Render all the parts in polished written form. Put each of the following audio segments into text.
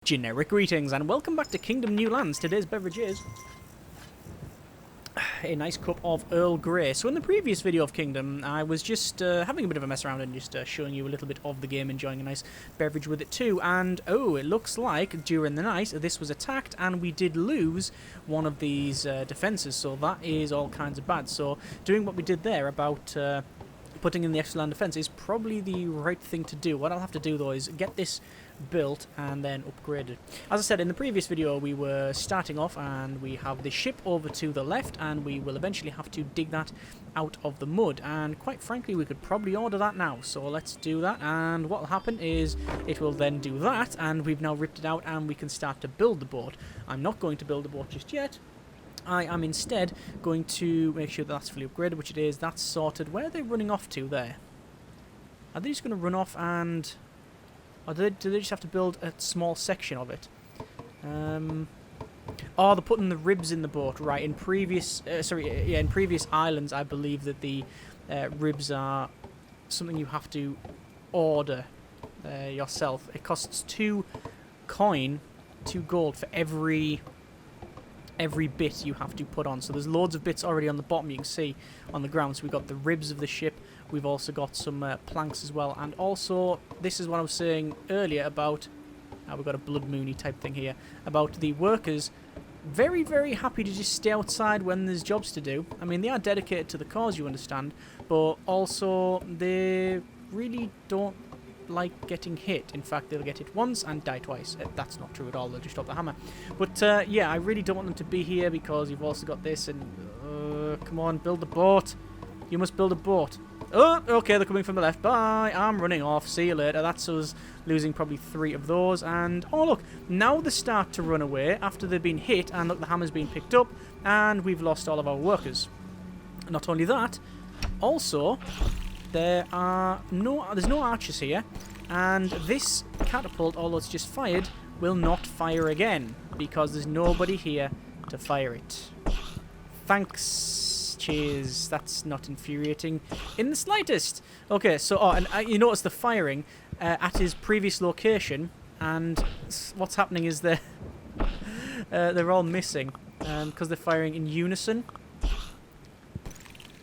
Generic greetings and welcome back to Kingdom New Lands. Today's beverage is a nice cup of Earl Grey. So in the previous video of Kingdom, I was just having a bit of a mess around and just showing you a little bit of the game, enjoying a nice beverage with it too. And oh, it looks like during the night this was attacked and we did lose one of these defences. So that is all kinds of bad. So doing what we did there about putting in the extra land defence is probably the right thing to do. What I'll have to do though is get this built and then upgraded. As I said in the previous video, we were starting off and we have the ship over to the left and we will eventually have to dig that out of the mud, and quite frankly we could probably order that now, so let's do that. And what will happen is it will then do that and we've now ripped it out and we can start to build the boat. I'm not going to build the boat just yet. I am instead going to make sure that that's fully upgraded, which it is. That's sorted. Where are they running off to there? Are they just going to run off and... or do they just have to build a small section of it? Oh, they're putting the ribs in the boat, right? In previous, in previous islands, I believe that the ribs are something you have to order yourself. It costs 2 gold for every bit you have to put on. So there's loads of bits already on the bottom you can see on the ground. So we've got the ribs of the ship, we've also got some planks as well, and also this is what I was saying earlier about we've got a blood moony type thing here about the workers very, very happy to just stay outside when there's jobs to do. I mean, they are dedicated to the cause, you understand, but also they really don't like getting hit. In fact, they'll get hit once and die twice. That's not true at all, they'll just drop the hammer. But yeah, I really don't want them to be here because you've also got this, and come on, build the boat. You must build a boat. Oh, okay, they're coming from the left. Bye, I'm running off. See you later. That's us losing probably 3 of those. And oh look, now they start to run away after they've been hit, and look, the hammer's been picked up and we've lost all of our workers. Not only that, also there's no archers here, and this catapult, although it's just fired, will not fire again because there's nobody here to fire it. Thanks. Cheers. That's not infuriating in the slightest. Okay, so and you notice the firing at his previous location, and what's happening is they're all missing because they're firing in unison.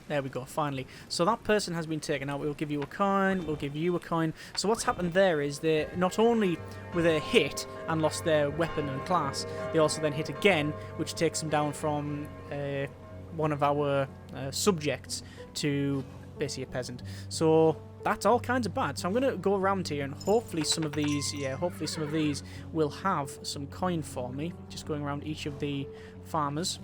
There we go, finally. So that person has been taken out. We'll give you a coin, we'll give you a coin. So what's happened there is they not only were they hit and lost their weapon and class, they also then hit again, which takes them down from one of our subjects to basically a peasant. So that's all kinds of bad. So I'm going to go around here and hopefully some of these, will have some coin for me. Just going around each of the farmers.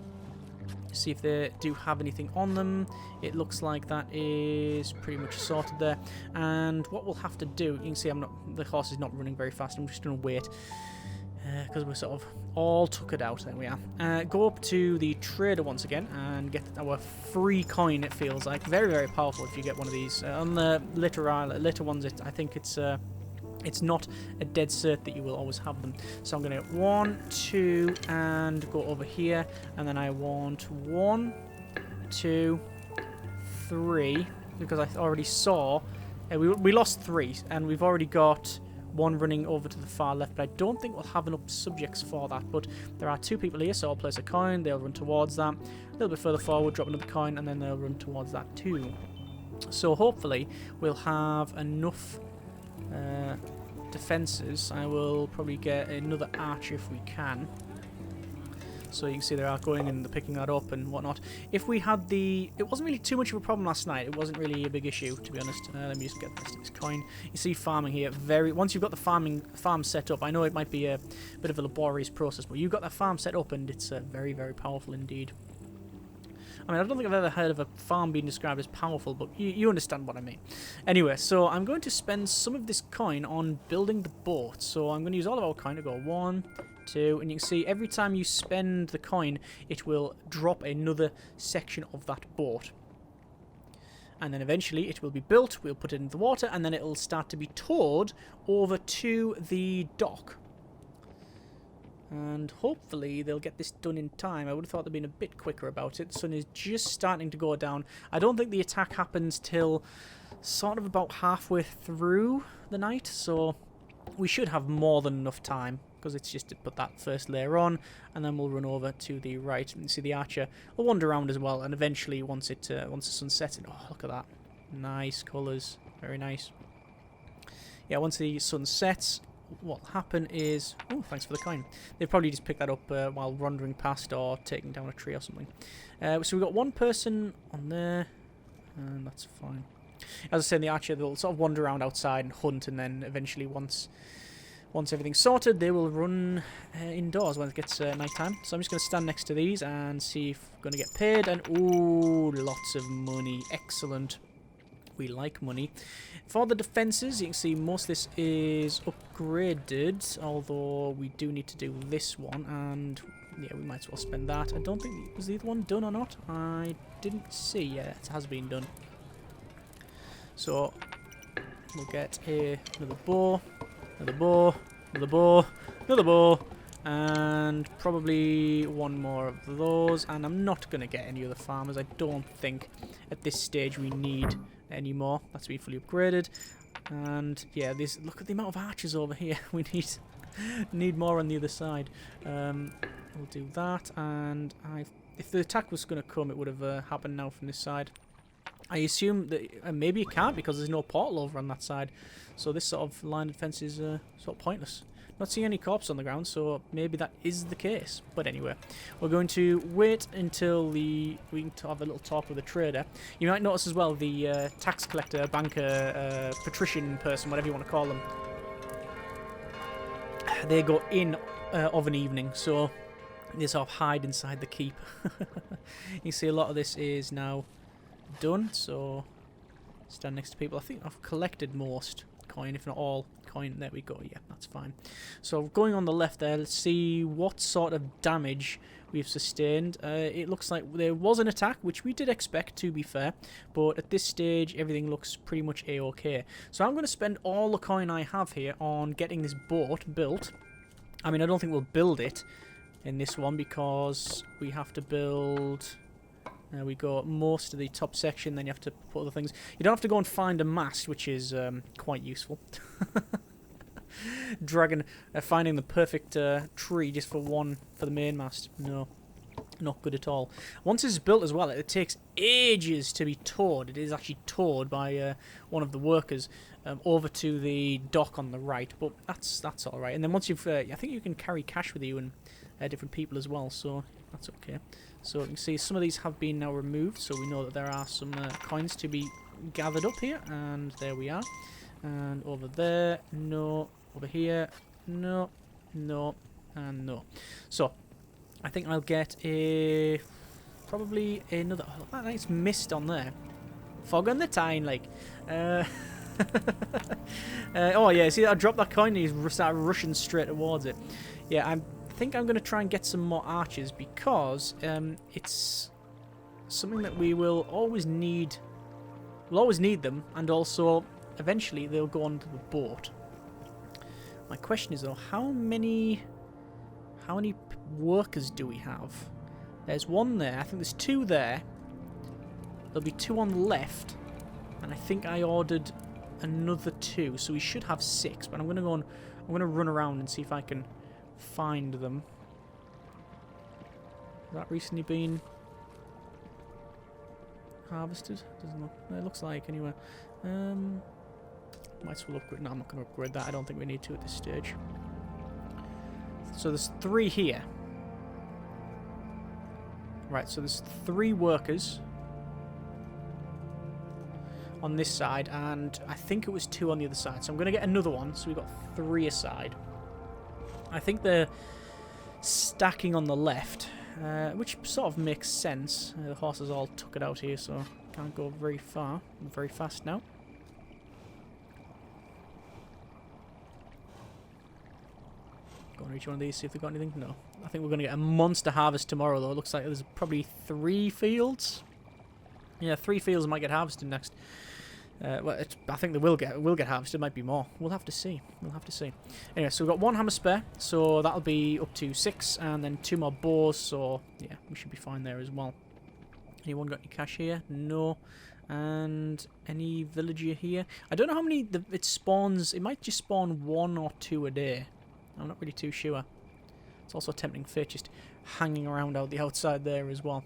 See if they do have anything on them. It looks like that is pretty much sorted there. And what we'll have to do, you can see the horse is not running very fast. I'm just going to wait because we're sort of all took it out. There we are. Go up to the trader once again and get our free coin. It feels like very, very powerful if you get one of these. On the later ones, I think it's not a dead cert that you will always have them. So I'm going to get 1, 2, and go over here. And then I want 1, 2, 3, because I already saw... we lost 3, and we've already got 1 running over to the far left, but I don't think we'll have enough subjects for that. But there are 2 people here, so I'll place a coin. They'll run towards that. A little bit further forward, drop another coin, and then they'll run towards that too. So hopefully we'll have enough... defenses. I will probably get another archer if we can. So you can see they are going and they're picking that up and whatnot. If we had the... it wasn't really too much of a problem last night. It wasn't really a big issue, to be honest. Let me just get the rest of this coin. You see farming here. Once you've got the farm set up, I know it might be a bit of a laborious process, but you've got that farm set up and it's very, very powerful indeed. I mean, I don't think I've ever heard of a farm being described as powerful, but you understand what I mean. Anyway, so I'm going to spend some of this coin on building the boat. So I'm going to use all of our coin to go 1, 2, and you can see every time you spend the coin, it will drop another section of that boat. And then eventually it will be built, we'll put it in the water, and then it'll start to be towed over to the dock. And hopefully they'll get this done in time. I would have thought they'd been a bit quicker about it. The sun is just starting to go down. I don't think the attack happens till sort of about halfway through the night, so we should have more than enough time because it's just to put that first layer on, and then we'll run over to the right and see the archer will wander around as well, and eventually once the sun sets, oh look at that, nice colours, very nice. Yeah, once the sun sets, what'll happen is, oh, thanks for the coin. They've probably just picked that up while wandering past or taking down a tree or something. So we've got one person on there, and that's fine. As I said, the archer, they'll sort of wander around outside and hunt, and then eventually once everything's sorted, they will run indoors when it gets night time. So I'm just going to stand next to these and see if we're going to get paid. And ooh, lots of money. Excellent. We like money. For the defences, you can see most of this is upgraded, although we do need to do this one, and yeah, we might as well spend that. I don't think, was the other one done or not? I didn't see yet. It has been done. So we'll get another bow, another bow, another bow, another bow, and probably one more of those. And I'm not going to get any other farmers. I don't think at this stage we need any more. That's been fully upgraded. And yeah, look at the amount of archers over here. We need more on the other side. We'll do that. And if the attack was going to come, it would have happened now from this side. I assume that maybe it can't because there's no portal over on that side. So this sort of line of defense is sort of pointless. Not seeing any corpse on the ground, so maybe that is the case. But anyway, we're going to wait until we can have a little talk with the trader. You might notice as well the tax collector, banker, patrician person, whatever you want to call them. They go in of an evening, so they sort of hide inside the keep. You see a lot of this is now done, so stand next to people. I think I've collected most coin, if not all coin. There we go. Yeah, that's fine. So going on the left there, let's see what sort of damage we've sustained. It looks like there was an attack, which we did expect, to be fair, but at this stage everything looks pretty much a-okay. So I'm going to spend all the coin I have here on getting this boat built. I mean, I don't think we'll build it in this one because we have to build... we go most of the top section, then you have to put other things. You don't have to go and find a mast, which is quite useful. Finding the perfect tree just for the main mast. No, not good at all. Once it's built as well, it takes ages to be towed. It is actually towed by one of the workers over to the dock on the right, but that's all right. And then once you've, I think you can carry cash with you and different people as well, so that's okay. So you can see some of these have been now removed, so we know that there are some coins to be gathered up here, and there we are. And over there, no. Over here, no, no, and no. So I think I'll get probably another. Oh, that nice mist on there. Fog on the tine, like. Oh yeah, see, I dropped that coin and he started rushing straight towards it. Yeah, I think I'm going to try and get some more archers because it's something that we will always need. We'll always need them, and also eventually they'll go onto the boat. My question is though, how many workers do we have? There's one there. I think there's two there. There'll be two on the left, and I think I ordered another two, so we should have 6. But I'm going to run around and see if I can find them. Has that recently been harvested? Doesn't look. It looks like anyway. Might as well upgrade. No, I'm not going to upgrade that. I don't think we need to at this stage. So there's 3 here. Right, so there's 3 workers on this side, and I think it was 2 on the other side. So I'm going to get another one, so we've got 3 aside. I think they're stacking on the left, which sort of makes sense. The horses all took it out here, so can't go very far. I'm very fast now. Go and reach one of these, see if they've got anything. No. I think we're going to get a monster harvest tomorrow, though. It looks like there's probably 3 fields. Yeah, 3 fields might get harvested next. Well, I think they will get harvested. It might be more. We'll have to see. We'll have to see. Anyway, so we've got 1 hammer spare, so that'll be up to 6, and then 2 more bows. So yeah, we should be fine there as well. Anyone got any cash here? No. And any villager here? I don't know how many it spawns. It might just spawn 1 or 2 a day. I'm not really too sure. It's also a tempting fate just hanging around out the outside there as well.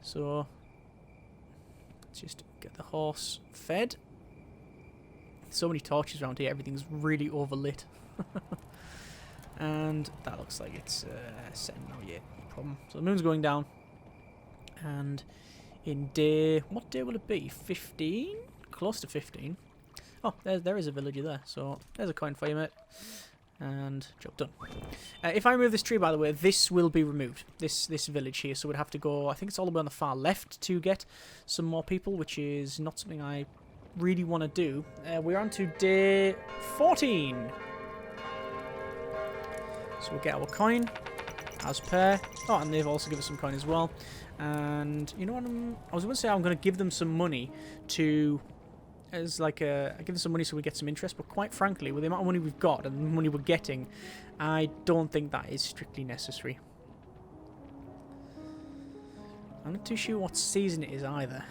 So let's just get the horse fed. So many torches around here, everything's really overlit. And that looks like it's setting now, yeah, no problem. So the moon's going down. And in day, what day will it be? 15? Close to 15. Oh, there is a villager there. So there's a coin for you, mate. And job done. If I remove this tree, by the way, this will be removed. This village here. So we'd have to go, I think it's all the way on the far left to get some more people, which is not something I really want to do. We're on to day 14. So we'll get our coin as per. Oh, and they've also given us some coin as well. And you know what? I was going to say I'm going to give them some money to, as like I give them some money so we get some interest. But quite frankly, with the amount of money we've got and the money we're getting, I don't think that is strictly necessary. I'm not too sure what season it is either.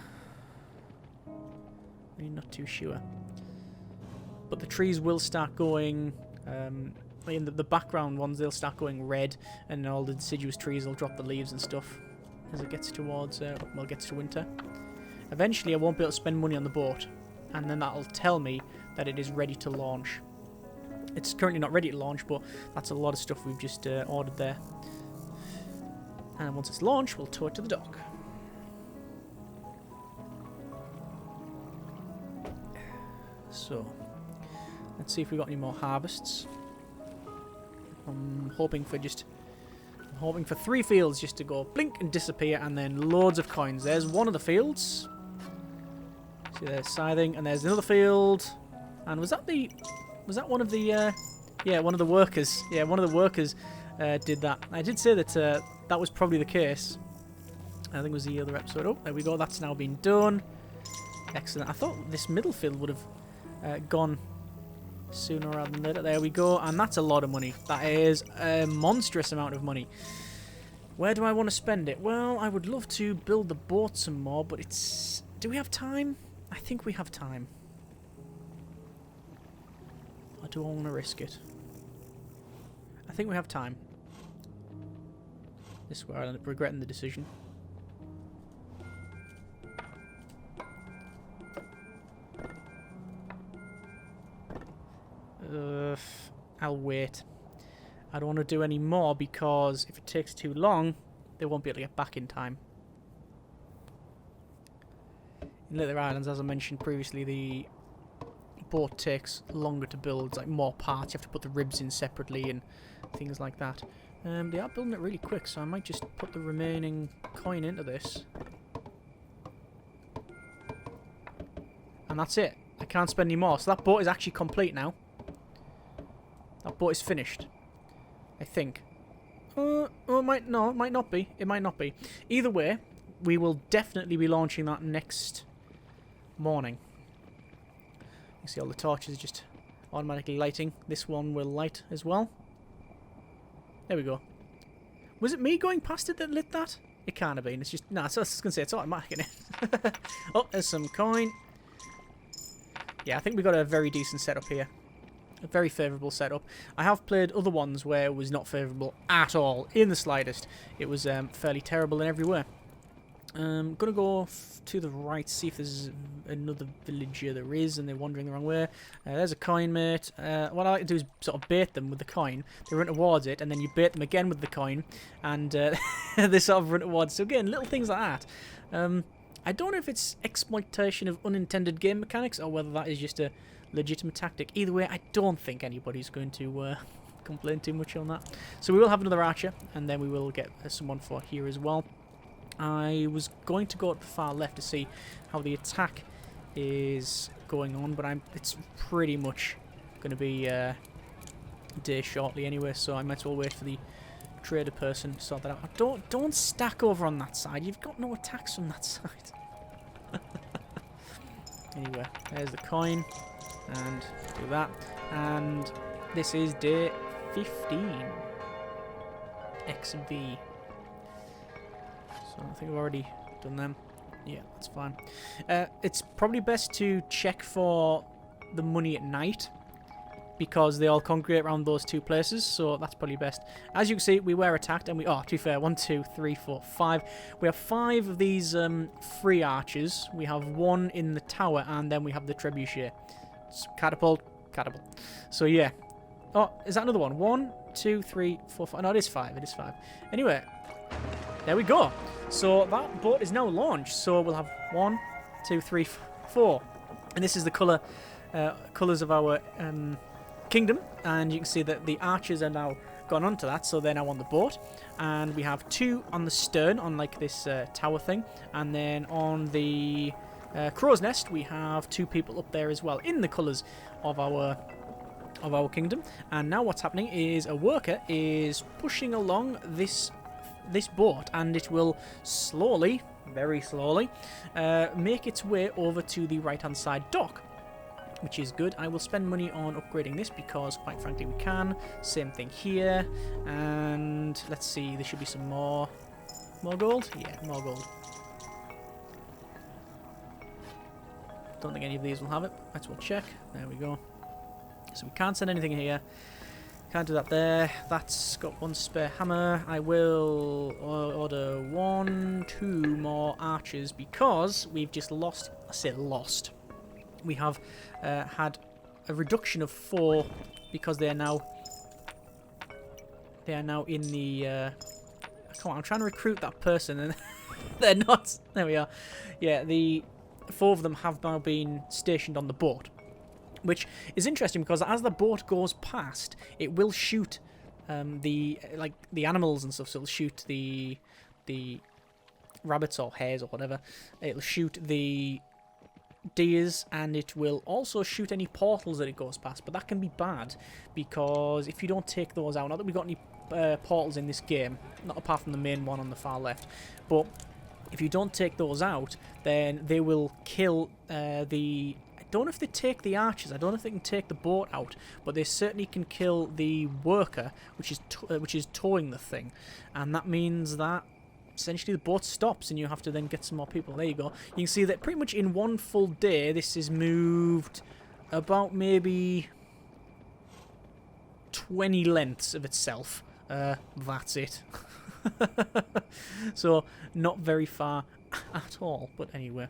I'm not too sure. But the trees will start going. In the background ones, they'll start going red, and all the deciduous trees will drop the leaves and stuff as it gets towards, well, it gets to winter. Eventually, I won't be able to spend money on the boat, and then that'll tell me that it is ready to launch. It's currently not ready to launch, but that's a lot of stuff we've just ordered there. And once it's launched, we'll tow it to the dock. So, let's see if we've got any more harvests. I'm hoping for 3 fields just to go blink and disappear, and then loads of coins. There's one of the fields. See, there's scything, and there's another field. And was that one of the yeah, one of the workers. Yeah, one of the workers did that. I did say that that was probably the case. I think it was the other episode. Oh, there we go. That's now been done. Excellent. I thought this middle field would have gone sooner rather than later. There we go, and that's a lot of money. That is a monstrous amount of money. Where do I want to spend it? Well, I would love to build the boat some more, but it's... Do we have time? I think we have time. Or do I want to risk it? I think we have time. This is where I end up regretting the decision. I'll wait. I don't want to do any more because if it takes too long, they won't be able to get back in time. In Little Islands, as I mentioned previously, the boat takes longer to build. It's like more parts. You have to put the ribs in separately and things like that. They are building it really quick, so I might just put the remaining coin into this. And that's it. I can't spend any more. So that boat is actually complete now. That boat is finished. I think. Oh, it might not be. It might not be. Either way, we will definitely be launching that next morning. You see all the torches just automatically lighting. This one will light as well. There we go. Was it me going past it that lit that? It can't have been. It's just... Nah, so I was going to say, it's automatic, isn't it? Oh, there's some coin. Yeah, I think we got a very decent setup here. A very favourable setup. I have played other ones where it was not favourable at all, in the slightest. It was fairly terrible in every way. I'm going to go to the right, see if there's another villager. There is, and they're wandering the wrong way. There's a coin, mate. What I like to do is sort of bait them with the coin. They run towards it, and then you bait them again with the coin, and they sort of run towards. So again, little things like that. I don't know if it's exploitation of unintended game mechanics, or whether that is just a legitimate tactic. Either way, I don't think anybody's going to complain too much on that. So we will have another archer, and then we will get someone for here as well. I was going to go to the far left to see how the attack is going on, but it's pretty much going to be day shortly anyway, so I might as well wait for the trader person to sort that out. Don't stack over on that side. You've got no attacks from that side. Anyway, there's the coin, and do that, and this is day 15. X and V. So I think I've already done them. Yeah, that's fine. It's probably best to check for the money at night, because they all congregate around those two places, so that's probably best. As you can see, we were attacked, and to be fair, 1, 2, 3, 4, 5. We have 5 of these free archers. We have 1 in the tower, and then we have the trebuchet. Catapult. So yeah. Oh, is that another one? 1, 2, 3, 4, 5. No, it is 5. It is 5. Anyway, there we go. So that boat is now launched. So we'll have 1, 2, 3, 4, and this is the colours of our kingdom, and you can see that the archers are now gone onto that, so they're now on the boat, and we have 2 on the stern on like this tower thing, and then on the crow's nest we have 2 people up there as well in the colours of our kingdom. And now what's happening is a worker is pushing along this boat, and it will slowly, very slowly, make its way over to the right hand side dock, which is good. I will spend money on upgrading this because, quite frankly, we can. Same thing here. And let's see, there should be some more gold. Yeah, more gold. Don't think any of these will have it. Let's well check. There we go. So we can't send anything here. Can't do that there. That's got 1 spare hammer. I will order 1, 2 more archers because we've just lost. I say lost. We have had a reduction of 4 because they are now in the come on, I'm trying to recruit that person and they're not. There we are. Yeah, the 4 of them have now been stationed on the boat, which is interesting because as the boat goes past, it will shoot the animals and stuff. So it'll shoot the rabbits or hares or whatever. It'll shoot the deers, and it will also shoot any portals that it goes past, but that can be bad because if you don't take those out, not that we've got any portals in this game, not apart from the main one on the far left, but if you don't take those out, then they will kill I don't know if they take the archers, I don't know if they can take the boat out, but they certainly can kill the worker, which is towing the thing, and that means that essentially the boat stops and you have to then get some more people. There you go. You can see that pretty much in one full day this is moved about maybe 20 lengths of itself. That's it. So not very far at all, but anyway,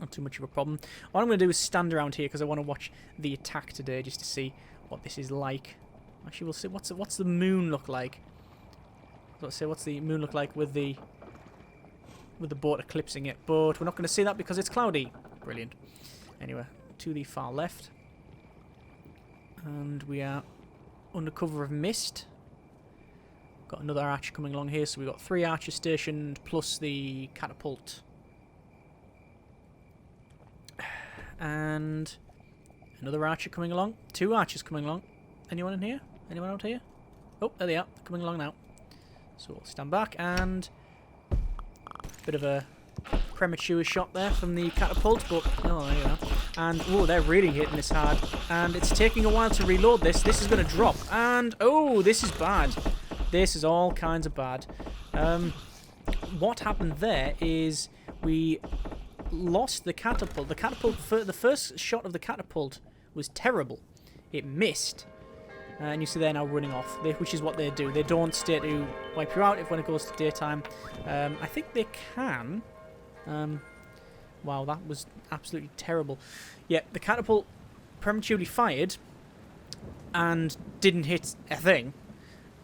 not too much of a problem. What I'm going to do is stand around here because I want to watch the attack today just to see what this is like. Actually, we'll see what's the moon look like. Let's say what's the moon look like with the boat eclipsing it, but we're not going to see that because it's cloudy. Brilliant. Anyway, to the far left, and we are under cover of mist. Got another archer coming along here, so we've got 3 archers stationed plus the catapult, and another archer coming along. 2 archers coming along. Anyone in here? Anyone out here? Oh, there they are. They're coming along now. So we'll stand back, and bit of a premature shot there from the catapult, but oh, there you are. And oh, they're really hitting this hard, and it's taking a while to reload this. This is going to drop, and oh, this is bad. This is all kinds of bad. What happened there is we lost the catapult. The first shot of the catapult was terrible. It missed. And you see they're now running off, which is what they do. They don't stay to wipe you out when it goes to daytime. I think they can. Wow, that was absolutely terrible. Yeah, the catapult prematurely fired and didn't hit a thing.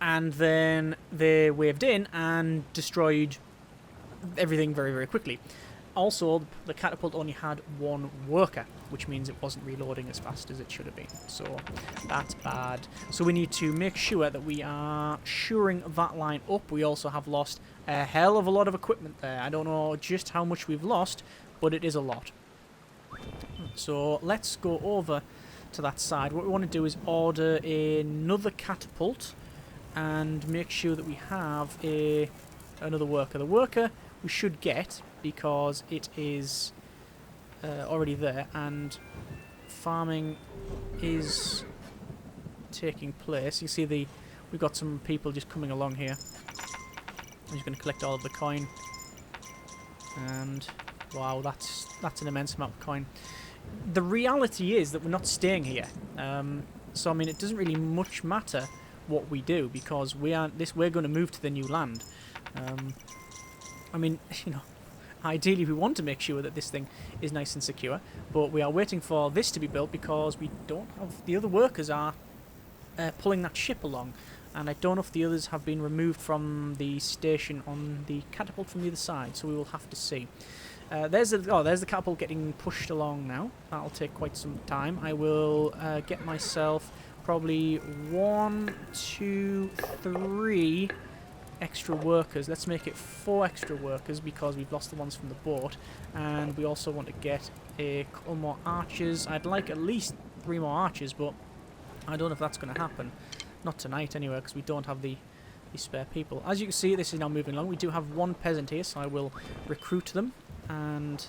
And then they waved in and destroyed everything very, very quickly. Also, the catapult only had 1 worker, which means it wasn't reloading as fast as it should have been. So that's bad. So we need to make sure that we are shoring that line up. We also have lost a hell of a lot of equipment there. I don't know just how much we've lost, but it is a lot. So let's go over to that side. What we want to do is order another catapult and make sure that we have another worker. The worker we should get because it is already there, and farming is taking place. You see we've got some people just coming along here. I'm just going to collect all of the coin, and wow, that's an immense amount of coin. The reality is that we're not staying here. So I mean, it doesn't really much matter what we do because we're going to move to the new land. I mean, you know, ideally we want to make sure that this thing is nice and secure, but we are waiting for this to be built because we don't have the other workers are pulling that ship along, and I don't know if the others have been removed from the station on the catapult from the other side, so we will have to see. There's the catapult getting pushed along now. That'll take quite some time. I will get myself probably 1, 2, 3 extra workers. Let's make it 4 extra workers because we've lost the ones from the boat, and we also want to get a couple more archers. I'd like at least 3 more archers, but I don't know if that's going to happen. Not tonight anyway, because we don't have the spare people. As you can see, this is now moving along. We do have 1 peasant here, so I will recruit them, and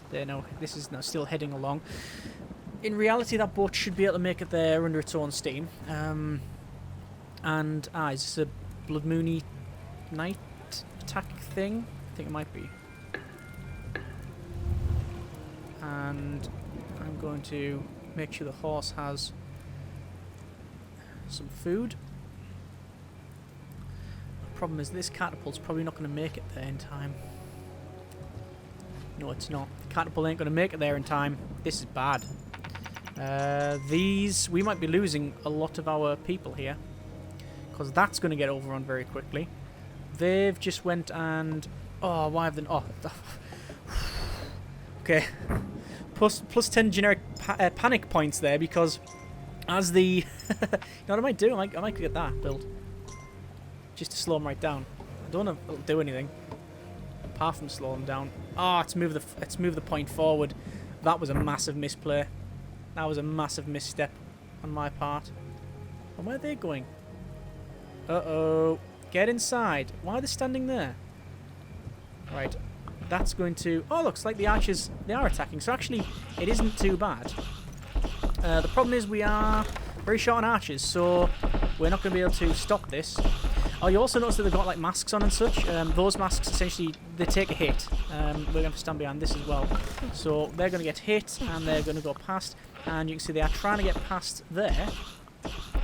this is now still heading along. In reality, that boat should be able to make it there under its own steam. Is this a Blood Moony night attack thing? I think it might be. And I'm going to make sure the horse has some food. The problem is this catapult's probably not going to make it there in time. No, it's not. The catapult ain't going to make it there in time. This is bad. We might be losing a lot of our people here, because that's going to get overrun very quickly. They've just went and... Oh, why have they... Oh. Okay. Plus 10 generic panic points there, because as the... You know what I might do? I might get that built. Just to slow them right down. I don't know if it'll do anything, apart from slow them down. Oh, let's move the point forward. That was a massive misplay. That was a massive misstep on my part. And where are they going? Uh-oh. Get inside. Why are they standing there? Right. That's going to... Oh, looks like the archers, they are attacking. So actually, it isn't too bad. The problem is we are very short on archers, so we're not going to be able to stop this. Oh, you also notice that they've got like masks on and such. Those masks, essentially, they take a hit. We're going to have to stand behind this as well. So they're going to get hit, and they're going to go past. And you can see they are trying to get past there,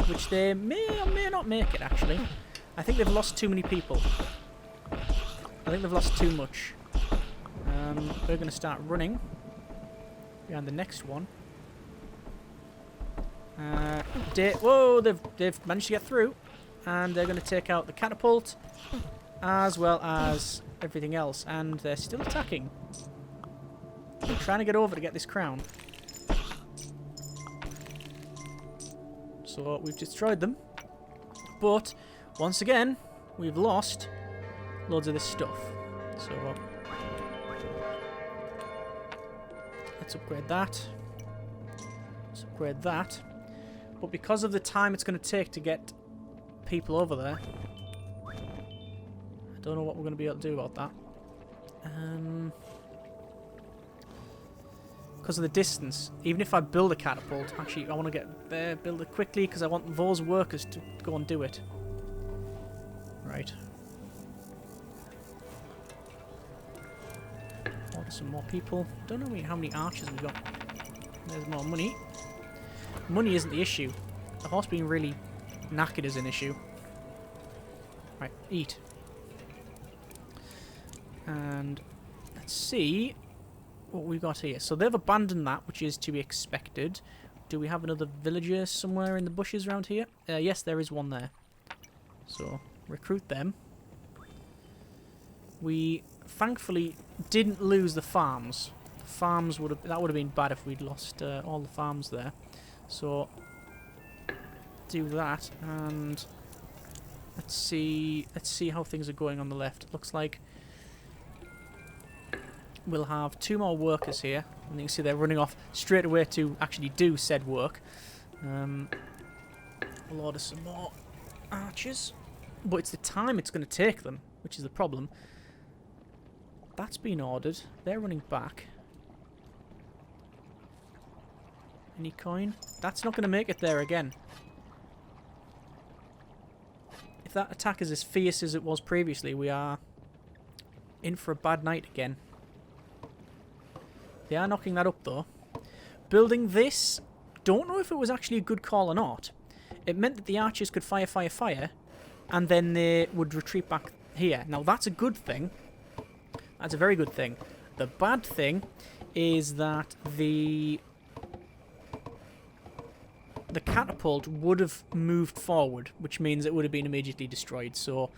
which they may or may not make it, actually. I think they've lost too many people. I think they've lost too much. We're going to start running behind the next one. Whoa, they've managed to get through. And they're going to take out the catapult, as well as everything else. And they're still attacking. They're trying to get over to get this crown. So we've destroyed them. But, once again, we've lost loads of this stuff. So, let's upgrade that. Let's upgrade that. But because of the time it's going to take to get people over there, I don't know what we're going to be able to do about that. Because of the distance, even if I build a catapult, actually I want to get there, build it quickly, because I want those workers to go and do it. Right. Order some more people. Don't know how many archers we've got. There's more money. Money isn't the issue. The horse being really knackered is an issue. Right, eat. And let's see what we've got here. So they've abandoned that, which is to be expected. Do we have another villager somewhere in the bushes around here? Yes, there is one there. So recruit them. We thankfully didn't lose the farms. The farms would have been bad if we'd lost all the farms there. So do that, and let's see how things are going on the left. It looks like we'll have 2 more workers here, and you can see they're running off straight away to actually do said work. We'll order some more archers, but it's the time it's going to take them, which is the problem. That's been ordered. They're running back. Any coin? That's not going to make it there again. If that attack is as fierce as it was previously, we are in for a bad night again. They are knocking that up though. Building this, don't know if it was actually a good call or not. it meant that the archers could fire, fire, fire, and then they would retreat back here. Now, that's a good thing. That's a very good thing. The bad thing is that the catapult would have moved forward, which means it would have been immediately destroyed. So,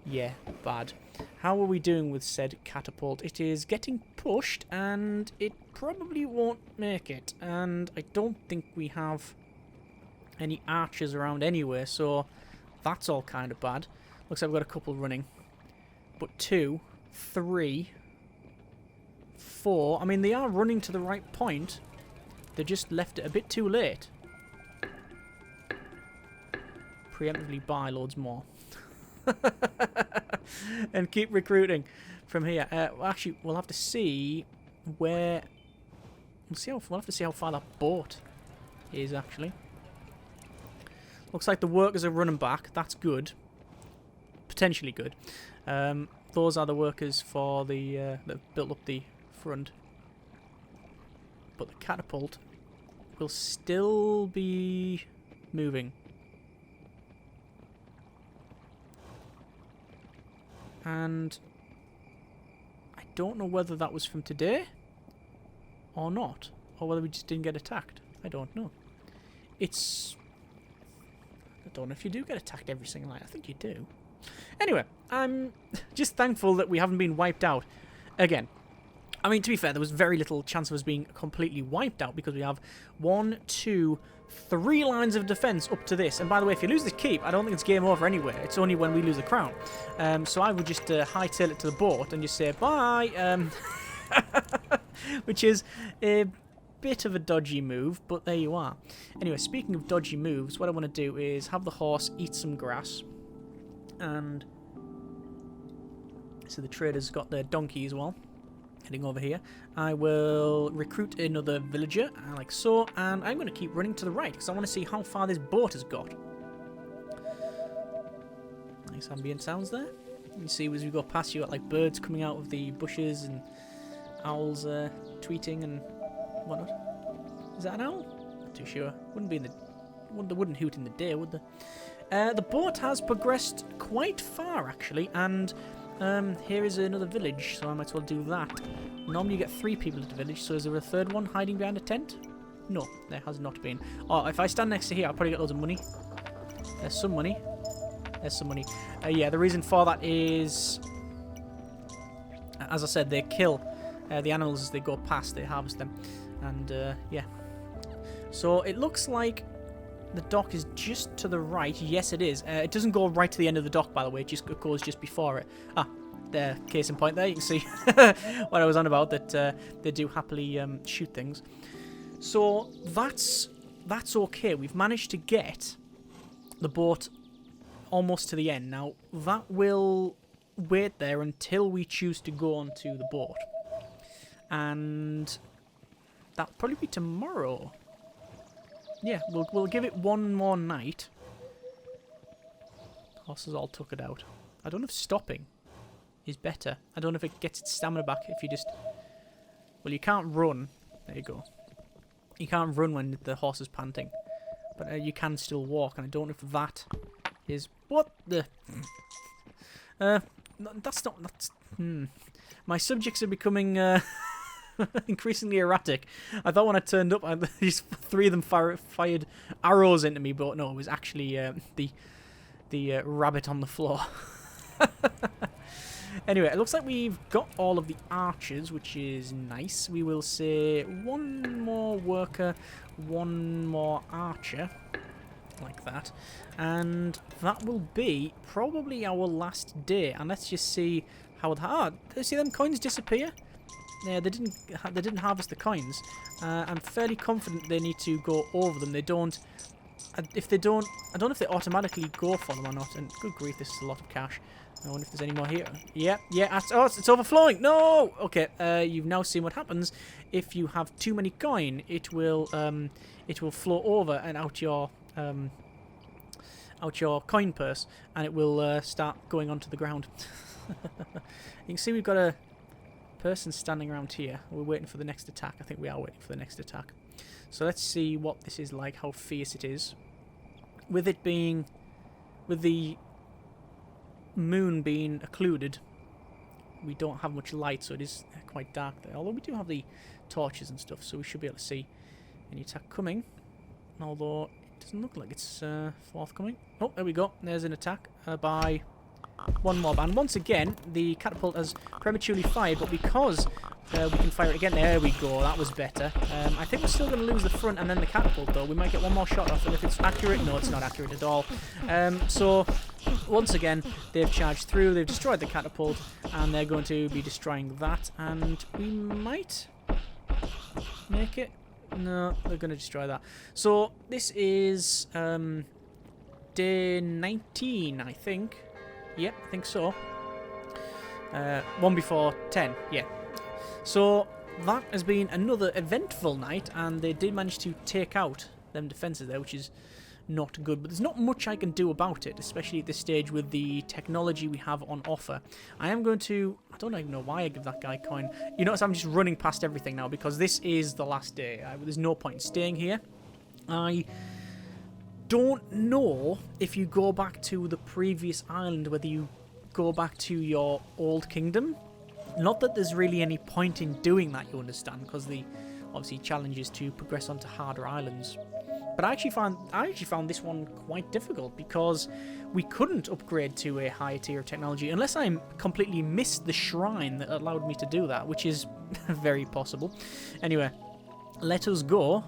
yeah, bad. How are we doing with said catapult? It is getting pushed, and it probably won't make it. And I don't think we have any archers around anywhere, so that's all kind of bad. Looks like we've got a couple running. But 2, 3, 4... I mean, they are running to the right point. They just left it a bit too late. Preemptively buy loads more. And keep recruiting from here. Actually, we'll have to see where... We'll have to see how far that boat is, actually. Looks like the workers are running back. That's good. Potentially good. Those are the workers for the that built up the front. But the catapult will still be moving. And I don't know whether that was from today or not, or whether we just didn't get attacked. I don't know. I don't know if you do get attacked every single night. I think you do. Anyway, I'm just thankful that we haven't been wiped out again. I mean, to be fair, there was very little chance of us being completely wiped out because we have 1, 2, 3 lines of defence up to this. And by the way, if you lose the keep, I don't think it's game over anyway. It's only when we lose the crown. So I would just hightail it to the boat and just say bye. Which is a bit of a dodgy move, but there you are. Anyway, speaking of dodgy moves, what I want to do is have the horse eat some grass. And so the trader's got their donkey as well. Heading over here. I will recruit another villager, like so, and I'm going to keep running to the right because I want to see how far this boat has got. Nice ambient sounds there. You can see as we go past, you got like birds coming out of the bushes and owls tweeting and whatnot. Is that an owl? Not too sure. Wouldn't be in the... They wouldn't hoot in the day, would they? The boat has progressed quite far actually, and here is another village, so I might as well do that. Normally you get 3 people at the village, so is there a third one hiding behind a tent? No, there has not been. Oh, if I stand next to here, I'll probably get loads of money. There's some money. There's some money. Yeah, the reason for that is, as I said, they kill the animals as they go past, they harvest them. And, yeah. So it looks like the dock is just to the right. Yes, it is. It doesn't go right to the end of the dock, by the way. It goes just before it. Ah, there, case in point there. You can see what I was on about, that they do happily shoot things. So that's okay. We've managed to get the boat almost to the end. Now, that will wait there until we choose to go onto the boat. And that'll probably be tomorrow. Yeah, we'll give it one more night. Horses all took it out. I don't know if stopping is better. I don't know if it gets its stamina back if you just... Well, you can't run. There you go. You can't run when the horse is panting. But you can still walk, and I don't know if that is... What the... that's not... That's... My subjects are becoming... increasingly erratic. I thought when I turned up, just 3 of them fired arrows into me, but no, it was actually the rabbit on the floor. Anyway, it looks like we've got all of the archers, which is nice. We will say 1 more worker, 1 more archer, like that, and that will be probably our last day. And let's just see how did you see them coins disappear? Yeah, they didn't harvest the coins. I'm fairly confident they need to go over them. They don't. If they don't, I don't know if they automatically go for them or not. And good grief, this is a lot of cash. I wonder if there's any more here. Yeah. Oh, it's overflowing. No. Okay. You've now seen what happens if you have too many coin. It will flow over and out your coin purse, and it will start going onto the ground. You can see we've got a person standing around here. We're waiting for the next attack. I think we are waiting for the next attack. So let's see what this is like, how fierce it is. with the moon being occluded, we don't have much light, so it is quite dark there. Although we do have the torches and stuff, so we should be able to see any attack coming. Although it doesn't look like it's forthcoming. Oh, there we go. There's an attack by one mob. And once again, the catapult has prematurely fired, but because we can fire it again. There we go. That was better. I think we're still going to lose the front and then the catapult, though. We might get one more shot off, and if it's accurate, no, it's not accurate at all. So, once again, they've charged through. They've destroyed the catapult, and they're going to be destroying that. And we might make it. No, they're going to destroy that. So, this is day 19, I think. Yep, I think so. One before 10, yeah. So that has been another eventful night, and they did manage to take out them defences there, which is not good. But there's not much I can do about it, especially at this stage with the technology we have on offer. I am going to... I don't even know why I give that guy coin. You notice I'm just running past everything now, because this is the last day. There's no point in staying here. I don't know if you go back to the previous island, whether you go back to your old kingdom. Not that there's really any point in doing that, you understand, because the obviously challenge is to progress onto harder islands. But I actually found this one quite difficult, because we couldn't upgrade to a higher tier of technology unless I completely missed the shrine that allowed me to do that, which is very possible. Anyway, let us go.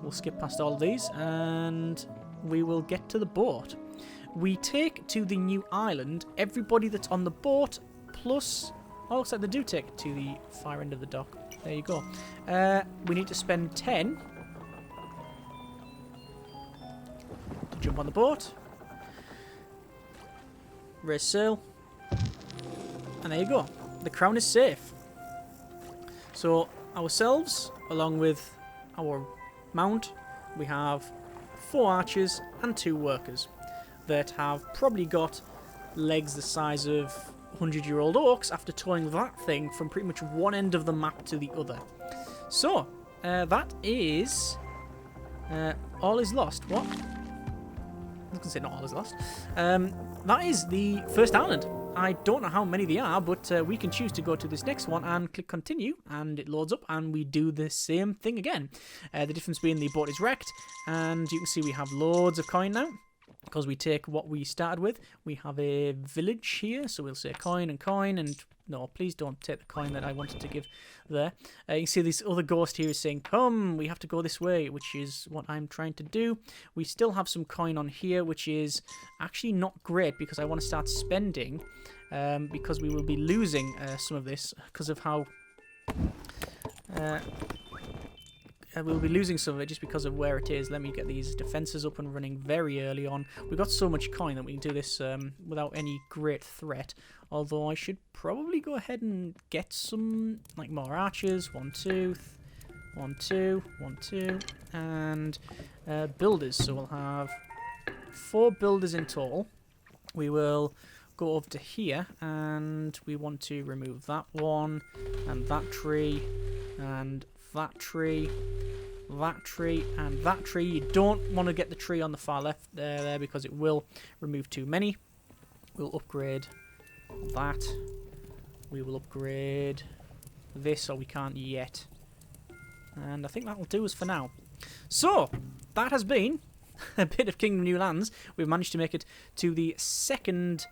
We'll skip past all of these, and we will get to the boat. We take to the new island everybody that's on the boat, plus... Oh, looks like they do take it to the far end of the dock. There you go. We need to spend 10 to jump on the boat. Raise sail. And there you go. The crown is safe. So, ourselves, along with our mount, we have 4 archers and 2 workers that have probably got legs the size of 100-year-old oaks after towing that thing from pretty much one end of the map to the other. So, that is... all is lost. What? I was going to say not all is lost. That is the first island. I don't know how many they are, but we can choose to go to this next one and click continue, and it loads up, and we do the same thing again. The difference being the boat is wrecked, and you can see we have loads of coin now, because we take what we started with. We have a village here, so we'll say coin, and no, please don't take the coin that I wanted to give there. You can see this other ghost here is saying, come, we have to go this way, which is what I'm trying to do. We still have some coin on here, which is actually not great, because I want to start spending, because we will be losing some of this because of how... we'll be losing some of it just because of where it is. Let me get these defences up and running very early on. We've got so much coin that we can do this without any great threat. Although I should probably go ahead and get some like more archers. 1, 2, 1, 2, 1, 2, and builders. So we'll have 4 builders in total. We will go over to here, and we want to remove that one, and that tree, and that tree, that tree, and that tree. You don't want to get the tree on the far left there because it will remove too many. We'll upgrade that. We will upgrade this, or we can't yet. And I think that will do us for now. So, that has been a bit of Kingdom New Lands. We've managed to make it to the second...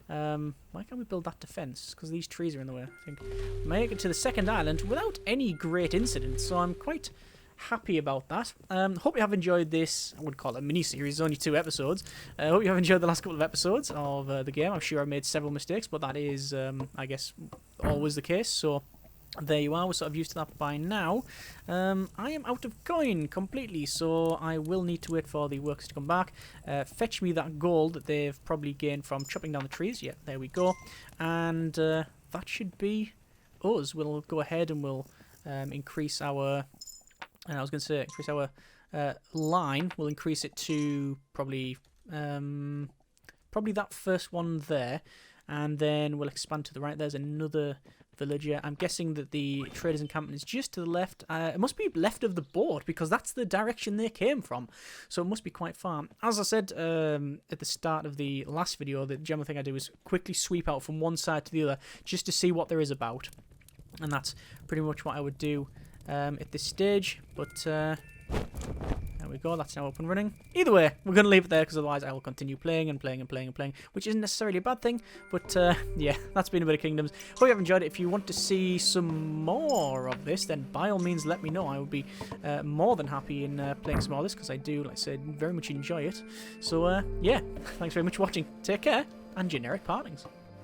why can't we build that defence? Because these trees are in the way, I think. Make it to the second island without any great incidents, so I'm quite happy about that. Hope you have enjoyed this, I would call it a mini-series, only 2 episodes. Hope you have enjoyed the last couple of episodes of the game. I'm sure I've made several mistakes, but that is, I guess, always the case, so... There you are, we're sort of used to that by now. I am out of coin completely, so I will need to wait for the workers to come back. Fetch me that gold that they've probably gained from chopping down the trees. Yeah, there we go. And that should be us. We'll go ahead and we'll increase our... I was going to say, increase our line. We'll increase it to probably that first one there. And then we'll expand to the right. There's another villager. I'm guessing that the traders' encampment is just to the left. It must be left of the board because that's the direction they came from. So it must be quite far. As I said at the start of the last video, the general thing I do is quickly sweep out from one side to the other just to see what there is about. And that's pretty much what I would do at this stage. But there we go, that's now up and running. Either way, we're going to leave it there because otherwise I will continue playing and playing and playing and playing, which isn't necessarily a bad thing. But yeah, that's been a bit of Kingdoms. Hope you have enjoyed it. If you want to see some more of this, then by all means let me know. I would be more than happy in playing some more of this because I do, like I said, very much enjoy it. So yeah, thanks very much for watching. Take care and generic partings.